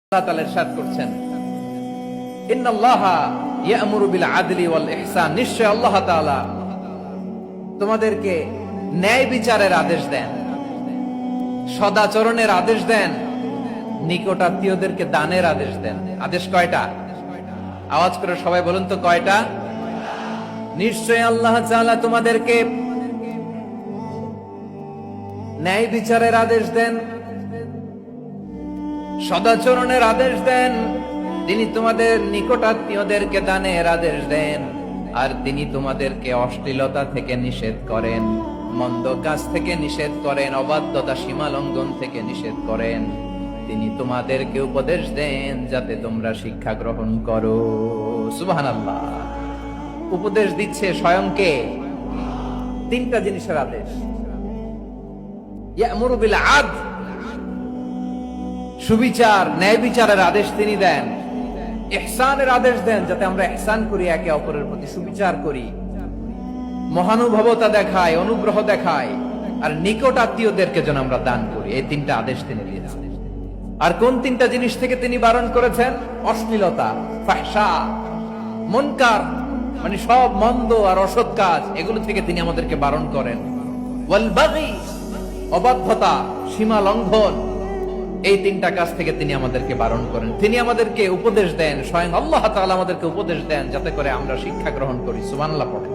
আল্লাহ তাআলা ইরশাদ করছেন, ইন্নাল্লাহা ইয়া'মুরু বিল আদলি ওয়াল ইহসান, নিশ্চয় আল্লাহ তাআলা তোমাদেরকে ন্যায় বিচারের আদেশ দেন, সদাচরণের আদেশ দেন, নিকট আত্মীয়দেরকে দানের আদেশ দেন। আদেশ কয়টা? আওয়াজ করে সবাই বলুন তো কয়টা? নিশ্চয় আল্লাহ তাআলা তোমাদেরকে ন্যায় বিচারের আদেশ দেন, সদাচরণের আদেশ দেন, তিনি তোমাদের নিকট আত্মীয়দেরকে দানের আদেশ দেন, আর তিনি তোমাদেরকে অশ্লীলতা থেকে নিষেধ করেন, মন্দ কাজ থেকে নিষেধ করেন, অবাধ্যতা সীমা লঙ্ঘন থেকে নিষেধ করেন। তিনি তোমাদেরকে উপদেশ দেন যাতে তোমরা শিক্ষা গ্রহণ করো। সুবহানাল্লাহ। উপদেশ দিচ্ছে স্বয়ং কে? তিনটা জিনিসের আদেশ। ইয়া'মুরু বিল আদল, সুবিচার ন্যায় বিচারের আদেশ তিনি দেন। ইহসানের আদেশ দেন, যাতে আমরা ইহসান করি, একে অপরের প্রতি সুবিচার করি, মহানুভবতা দেখাই, অনুগ্রহ দেখাই, আর নিকট আত্মীয়দেরকে যেন আমরা দান করি। এই তিনটা আদেশ তিনি দিয়েছেন। আর কোন তিনটা জিনিস থেকে তিনি বারণ করেছেন? অশ্লীলতা, ফাহশা, মুনকার, মানে সব মন্দ আর অসৎ কাজ, এগুলো থেকে তিনি আমাদেরকে বারণ করেন। ওয়াল বাগি, অবাধ্যতা, সীমা লঙ্ঘন, এই তিনটা কাজ থেকে তিনি আমাদেরকে বারণ করেন। তিনি আমাদেরকে উপদেশ দেন, স্বয়ং আল্লাহ তাআলা আমাদেরকে উপদেশ দেন যাতে করে আমরা শিক্ষা গ্রহণ করি। সুবহানাল্লাহ পড়েন।